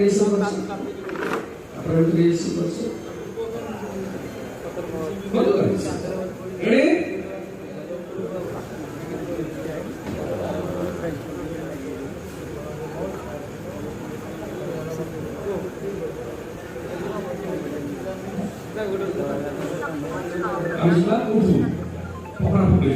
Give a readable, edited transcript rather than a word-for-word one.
Rehearsal করছো? আপনারা একটু রিহার্সাল করছো? বলো গাইস। রেডি? আমি শুনলাম উর্দু, পকড়া পকড়ি।